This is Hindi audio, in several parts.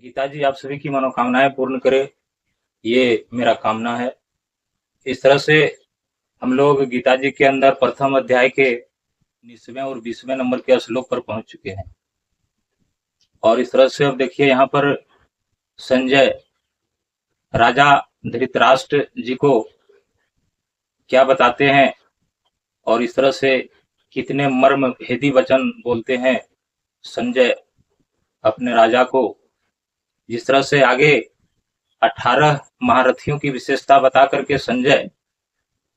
गीता जी आप सभी की मनोकामनाएं पूर्ण करे, ये मेरा कामना है। इस तरह से हम लोग गीता जी के अंदर प्रथम अध्याय के 19वें और 20वें नंबर के श्लोक पर पहुंच चुके हैं। और इस तरह से अब देखिए यहाँ पर संजय राजा धृतराष्ट्र जी को क्या बताते हैं और इस तरह से कितने मर्म भेदी वचन बोलते हैं संजय अपने राजा को। जिस तरह से आगे 18 महारथियों की विशेषता बता करके संजय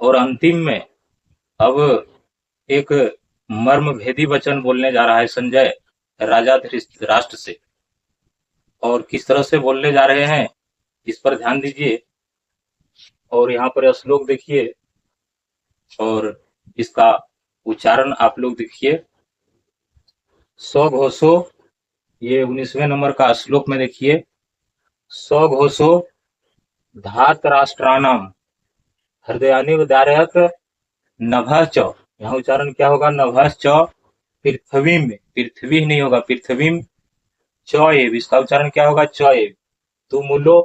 और अंतिम में अब एक मर्म भेदी वचन बोलने जा रहा है संजय राजा धृतराष्ट्र से। और किस तरह से बोलने जा रहे हैं इस पर ध्यान दीजिए और यहाँ पर श्लोक देखिए और इसका उच्चारण आप लोग देखिए। सौ घोषो, ये 19वें नंबर का श्लोक में देखिए। सौ घोषो धात राष्ट्राणाम हृदयानि विदारयत नभः च, यहाँ उच्चारण क्या होगा? नभः च पृथ्वी में, पृथ्वी नहीं होगा, पृथ्वी च एव, इसका उच्चारण क्या होगा? च एव तुमुलो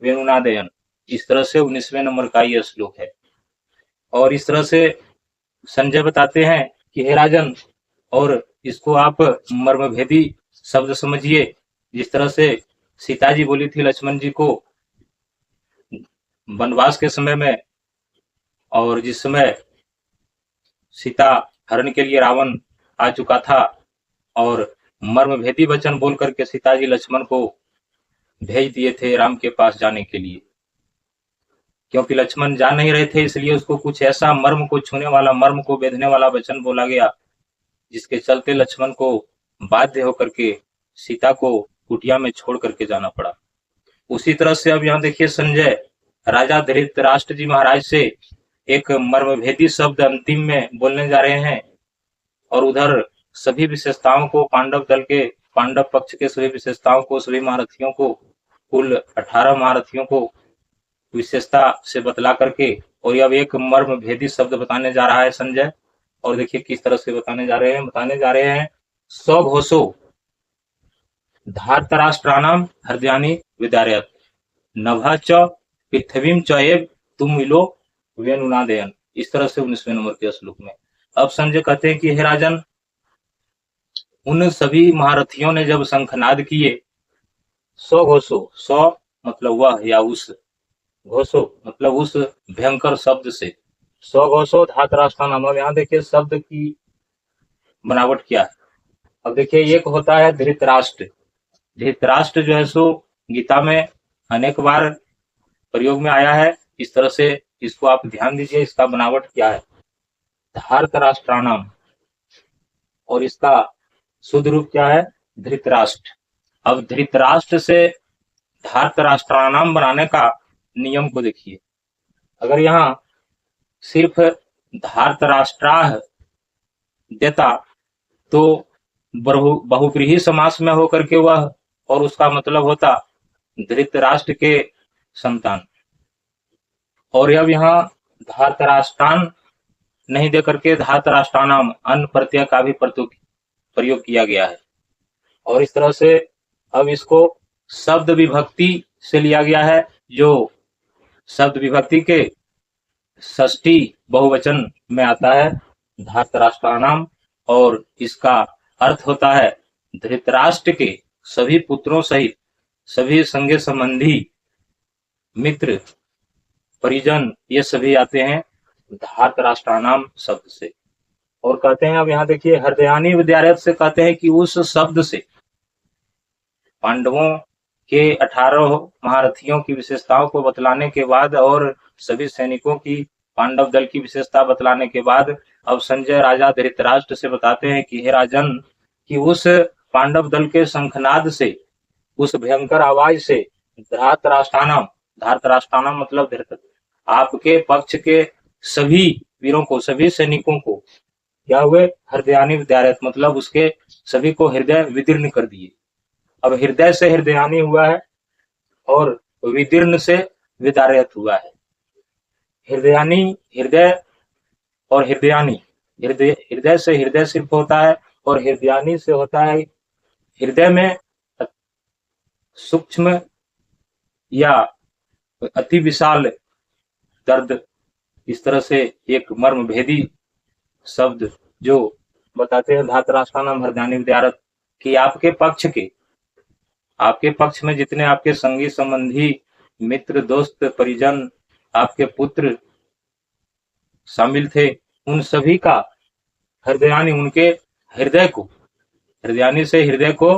वेणुनादयन। इस तरह से 19वें नंबर का यह श्लोक है। और इस तरह से संजय बताते हैं कि हे राजन, और इसको आप मर्मभेदी शब्द समझिए। जिस तरह से सीता जी बोली थी लक्ष्मण जी को वनवास के समय में, और जिस समय सीता हरण के लिए रावण आ चुका था और मर्मभेदी वचन बोल करके सीता जी लक्ष्मण को भेज दिए थे राम के पास जाने के लिए, क्योंकि लक्ष्मण जा नहीं रहे थे, इसलिए उसको कुछ ऐसा मर्म को छूने वाला, मर्म को बेधने वाला वचन बोला गया, जिसके चलते लक्ष्मण को बाध्य होकर के सीता को कुटिया में छोड़ करके जाना पड़ा। उसी तरह से अब यहाँ देखिए संजय राजा धृतराष्ट्र जी महाराज से एक मर्मभेदी शब्द अंतिम में बोलने जा रहे हैं। और उधर सभी विशेषताओं को, पांडव दल के, पांडव पक्ष के सभी विशेषताओं को, सभी महारथियों को, कुल 18 महारथियों को विशेषता से बतला करके और अब एक मर्म भेदी शब्द बताने जा रहा है संजय। और देखिए किस तरह से बताने जा रहे हैं। सौ घोषो धार्तराष्ट्राणाम हृदयानि विदारयत नभः च पृथ्वीं च एव तुमुलो वेणुनादयन। इस तरह से 19वें नंबर के श्लोक में अब संजय कहते हैं कि हे राजन, उन सभी महारथियों ने जब शंखनाद किए, सौ घोषो, सौ मतलब वह या उस, घोषो मतलब उस भयंकर शब्द से, सौ घोषो धातराष्ट्राणाम। अब यहाँ देखिए शब्द की बनावट क्या है। अब देखिए एक होता है धृतराष्ट्र। धृतराष्ट्र जो है सो गीता में अनेक बार प्रयोग में आया है। इस तरह से इसको आप ध्यान दीजिए, इसका बनावट क्या है। धार्तराष्ट्राणाम, और इसका शुद्ध रूप क्या है? धृतराष्ट्र। अब धृतराष्ट्र से धार्तराष्ट्राणाम बनाने का नियम को देखिए। अगर यहाँ सिर्फ धार्तराष्ट्राह देता तो बहुव्रीहि समास में होकर के वह, और उसका मतलब होता धृतराष्ट्र के संतान। और अब यहाँ धार्तराष्ट्रान नहीं दे करके धार्तराष्ट्राणाम अन्न प्रत्यय का भी प्रयोग किया गया है। और इस तरह से अब इसको शब्द विभक्ति से लिया गया है, जो शब्द विभक्ति के षष्ठी बहुवचन में आता है धार्तराष्ट्राणाम, और इसका अर्थ होता है धृतराष्ट्र के सभी पुत्रों सहित सभी संगे संबंधी, मित्र, परिजन, ये सभी आते हैं धार्तराष्ट्राणाम शब्द से। और कहते हैं अब यहाँ देखिए हृदयानि विदारयत से कहते हैं कि उस शब्द से पांडवों के 18 महारथियों की विशेषताओं को बतलाने के बाद और सभी सैनिकों की, पांडव दल की विशेषता बतलाने के बाद अब संजय राजा धृतराष्ट्र से बताते हैं कि हे राजन, कि उस पांडव दल के शंखनाद से, उस भयंकर आवाज से धार्तराष्ट्राणाम, धार्तराष्ट्राणाम मतलब आपके पक्ष के सभी वीरों को, सभी सैनिकों को क्या हुए? हृदयानि विदारयत मतलब उसके सभी को हृदय विदीर्ण कर दिए। अब हृदय से हृदयानि हुआ है और विदीर्ण से विदारयत हुआ है। हृदयानि हृदय और हृदयानि, हृदय से हृदय सिर्फ होता है और हृदयानि से होता है हृदय में सूक्ष्म या अति विशाल दर्द, इस तरह से एक मर्म भेदी शब्द जो बताते हैं धातराष्ट्राणाम हृदयानि विद्यारत कि आपके पक्ष में जितने आपके संगी संबंधी मित्र दोस्त परिजन आपके पुत्र शामिल थे, उन सभी का हृदयानि उनके हृदय को, हृदयानि से हृदय को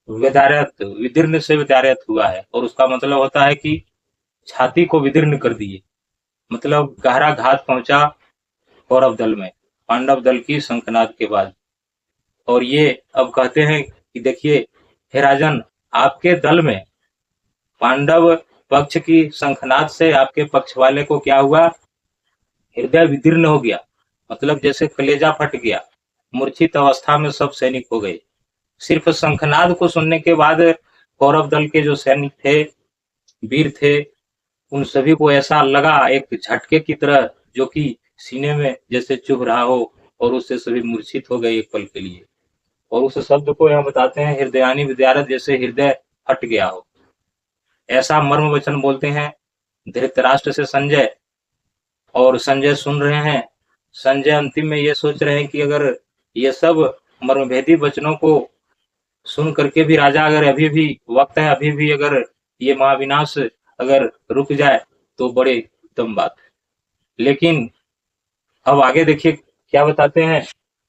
विदारत, विदीर्ण से विदारत हुआ है। और उसका मतलब होता है कि छाती को विदीर्ण कर दिए, मतलब गहरा घात पहुंचा कौरव दल में पांडव दल की शंखनाद के बाद। और ये अब कहते हैं कि देखिए हे राजन, आपके दल में पांडव पक्ष की शंखनाद से आपके पक्ष वाले को क्या हुआ, हृदय विदीर्ण हो गया, मतलब जैसे कलेजा फट गया, मूर्छित अवस्था में सब सैनिक हो गए। सिर्फ शंखनाद को सुनने के बाद कौरव दल के जो सैनिक थे, वीर थे, उन सभी को ऐसा लगा एक झटके की तरह जो कि सीने में जैसे चुभ रहा हो, और उससे सभी मूर्छित हो गए एक पल के लिए। और उस शब्द को यहाँ बताते हैं हृदयानि विद्यारत, जैसे हृदय फट गया हो, ऐसा मर्म वचन बोलते हैं धृतराष्ट्र से संजय। और संजय सुन रहे हैं, संजय अंतिम में ये सोच रहे हैं कि अगर ये सब मर्मभेदी वचनों को सुन करके भी राजा अगर अभी भी वक्त है, अभी भी अगर ये महाविनाश अगर रुक जाए तो बड़े उत्तम बात है। लेकिन अब आगे देखिए क्या बताते हैं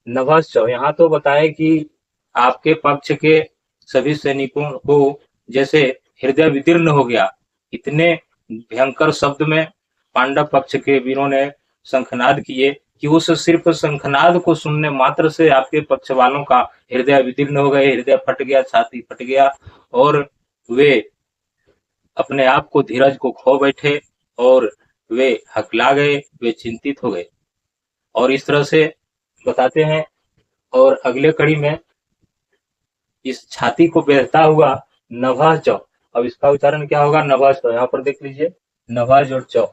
नभश्च। यहाँ तो बताए कि आपके पक्ष के सभी सैनिकों को जैसे हृदय विदीर्ण हो गया, इतने भयंकर शब्द में पांडव पक्ष के वीरों ने शंखनाद किए कि उस सिर्फ शंखनाद को सुनने मात्र से आपके पक्ष वालों का हृदय विदीर्ण हो गए, हृदय फट गया, छाती फट गया, और वे अपने आप को, धीरज को खो बैठे और वे हकला गए, वे चिंतित हो गए। और इस तरह से बताते हैं। और अगले कड़ी में इस छाती को बेधता हुआ नभश्च, अब इसका उच्चारण क्या होगा, नभश्च, यहाँ पर देख लीजिए नभश्च और च,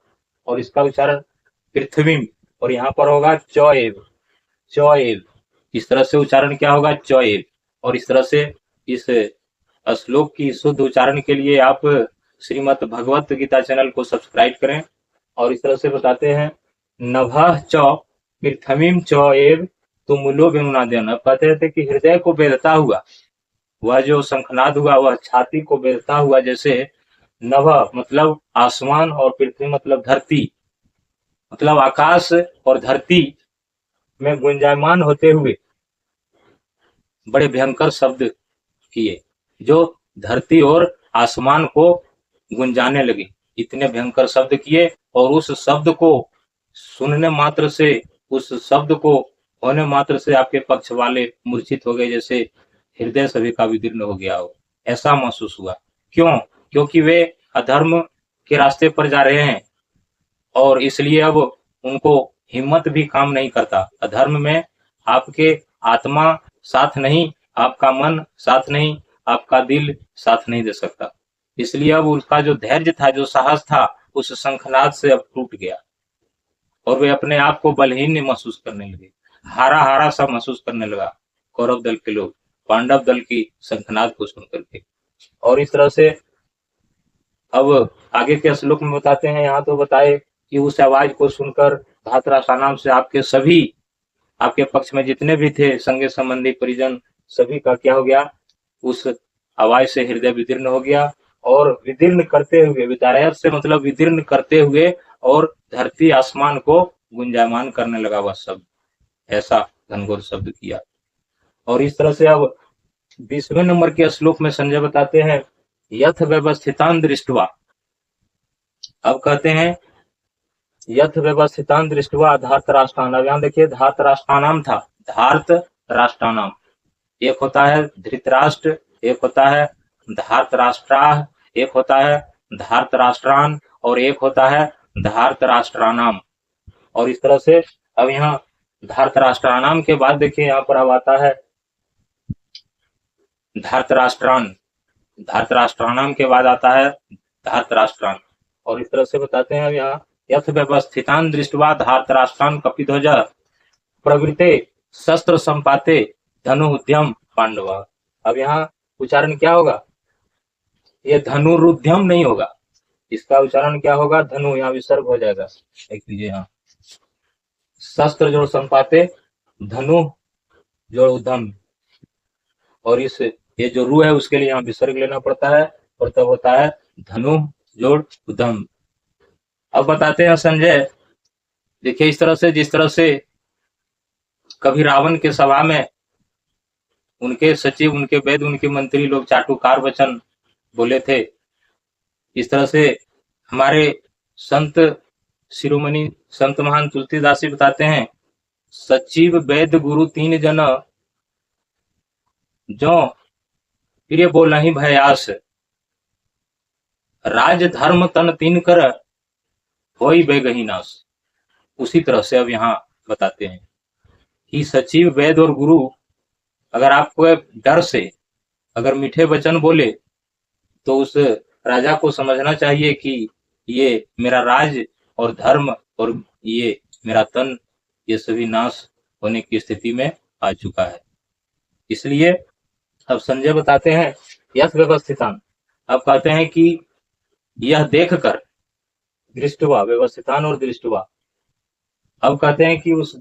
और इसका उच्चारण पृथ्वी, और यहाँ पर होगा चौएव, चौएव, इस तरह से उच्चारण क्या होगा, चौएव। और इस तरह से इस श्लोक की शुद्ध उच्चारण के लिए आप श्रीमद् भगवत गीता चैनल को सब्सक्राइब करें। और इस तरह से बताते हैं नभः च पृथ्वीं चौएव तुमुलो वेणुनादेन। अब कहते थे कि हृदय को बेधता हुआ, वह जो शंखनाद हुआ वह छाती को बेधता हुआ, जैसे नभ मतलब आसमान और पृथ्वी मतलब धरती, मतलब आकाश और धरती में गुंजायमान होते हुए बड़े भयंकर शब्द किए, जो धरती और आसमान को गुंजाने लगे, इतने भयंकर शब्द किए। और उस शब्द को सुनने मात्र से, उस शब्द को होने मात्र से आपके पक्ष वाले मूर्छित हो गए, जैसे हृदय सभी का विदीर्ण हो गया हो, ऐसा महसूस हुआ। क्यों? क्योंकि वे अधर्म के रास्ते पर जा रहे हैं, और इसलिए अब उनको हिम्मत भी काम नहीं करता। अधर्म में आपके आत्मा साथ नहीं, आपका मन साथ नहीं, आपका दिल साथ नहीं दे सकता। इसलिए अब उसका जो धैर्य था, जो साहस था, उस शंखनाद से अब टूट गया, और वे अपने आप को बलहीन महसूस करने लगे, हारा हारा सा महसूस करने लगा कौरव दल के लोग पांडव दल की शंखनाद को सुन करके। और इस तरह से अब आगे के श्लोक में बताते हैं, यहाँ तो बताए कि उस आवाज को सुनकर धातराष्ट्राणाम से आपके सभी, आपके पक्ष में जितने भी थे संगे संबंधी परिजन, सभी का क्या हो गया, उस आवाज से हृदय विदीर्ण हो गया। और विदीर्ण करते हुए, विदारयत से मतलब विदीर्ण करते हुए, और धरती आसमान को गुंजायमान करने लगा वह शब्द, ऐसा घनघोर शब्द किया। और इस तरह से अब 20वें नंबर के श्लोक में संजय बताते हैं यथ व्यवस्थितान दृष्ट्वा। अब कहते हैं यथ व्यवस्थितान दृष्ट्वा धार्तराष्ट्राणाम। यहाँ देखिए धार्तराष्ट्राणाम था, धार्तराष्ट्राणाम, एक होता है धृतराष्ट्र, एक होता है धार्तराष्ट्राः, एक होता है धार्तराष्ट्रान, और एक होता है धार्तराष्ट्राणाम। और इस तरह से अब यहाँ धार्तराष्ट्राणाम के बाद देखिए यहाँ पर अब आता है धार्तराष्ट्रान, धार्तराष्ट्राणाम के बाद आता है धार्तराष्ट्रान। और इस तरह से बताते हैं अब यहाँ यथ व्यवस्थितान दृष्ट्वा धार्तराष्ट्रान कपिध्वज प्रवृत्ते शस्त्र संपाते धनु उद्यम पांडवा। अब यहाँ उच्चारण क्या होगा, ये धनुरुद्यम नहीं होगा, इसका उच्चारण क्या होगा, धनु, यहाँ विसर्ग हो जाएगा, देख लीजिए यहाँ, शस्त्र जोड़ संपाते, धनु जोड़ उद्यम, और इस ये जो रू है उसके लिए यहाँ विसर्ग लेना पड़ता है, और तब होता है धनु जोड़ उद्यम। अब बताते हैं संजय, देखिए इस तरह से, जिस तरह से कभी रावण के सभा में उनके सचिव, उनके वैद्य, उनके मंत्री लोग चाटुकार वचन बोले थे, इस तरह से हमारे संत शिरोमणि संत महान तुलसीदास जी बताते हैं, सचिव वैद्य गुरु तीन जन, जो प्रिय बोलहि भयास, राज धर्म तन तीन कर, होई बेगही नाश। उसी तरह से अब यहाँ बताते हैं कि सचिव वैद्य और गुरु अगर आपको डर से अगर मीठे वचन बोले, तो उस राजा को समझना चाहिए कि ये मेरा राज और धर्म और ये मेरा तन, ये सभी नाश होने की स्थिति में आ चुका है। इसलिए अब संजय बताते हैं यथ व्यवस्थितान, अब कहते हैं कि यह देखकर, दृष्टवा, व्यवस्थितान और दृष्टवा, अब कहते हैं कि उस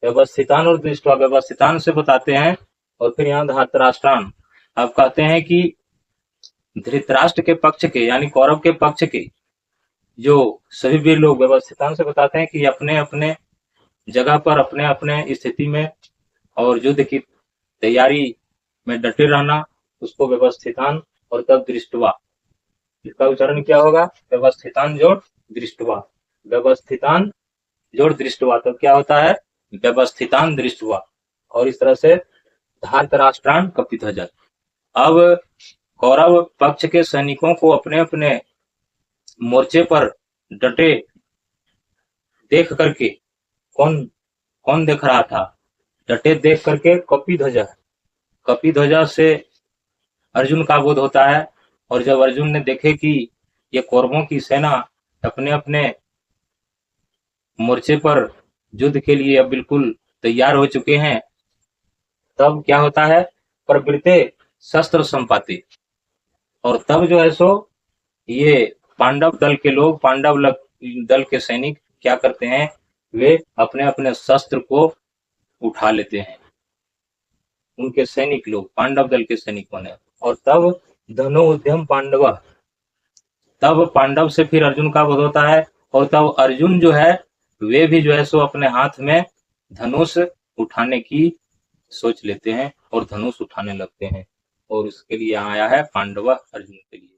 व्यवस्थितान और दृष्टवा, व्यवस्थितान से बताते हैं, और फिर यहाँ धातराष्ट्रान, अब कहते हैं कि धृतराष्ट्र के पक्ष के, यानी कौरव के पक्ष के जो सभी वीर लोग, व्यवस्थितान से बताते हैं कि अपने अपने जगह पर, अपने अपने स्थिति में और युद्ध की तैयारी में डटे रहना, उसको व्यवस्थितान, और तब दृष्टवा, इसका उच्चारण क्या होगा, व्यवस्थितान जोड़ दृष्टवा, व्यवस्थितान जोड़ दृष्टवा, तब क्या होता है, व्यवस्थितान दृष्टवा। और इस तरह से धातराष्ट्रान कपिध्वज। अब कौरव पक्ष के सैनिकों को अपने अपने मोर्चे पर डटे देख करके, कौन कौन देख रहा था, डटे देख करके कपिध्वज, कपिध्वज से अर्जुन का बोध होता है। और जब अर्जुन ने देखे कि ये कौरवों की सेना अपने अपने मोर्चे पर युद्ध के लिए अब बिल्कुल तैयार हो चुके हैं, तब क्या होता है, प्रवृत्ते शस्त्र संपाति, और तब जो है सो ये पांडव दल के लोग, पांडव दल के सैनिक क्या करते हैं, वे अपने अपने शस्त्र को उठा लेते हैं, उनके सैनिक लोग, पांडव दल के सैनिकों ने। और तब धनु उद्यम पांडव, तब पांडव से फिर अर्जुन का वध होता है, और तब अर्जुन जो है वे भी जो है सो अपने हाथ में धनुष उठाने की सोच लेते हैं और धनुष उठाने लगते हैं, और उसके लिए आया है पांडव अर्जुन के लिए।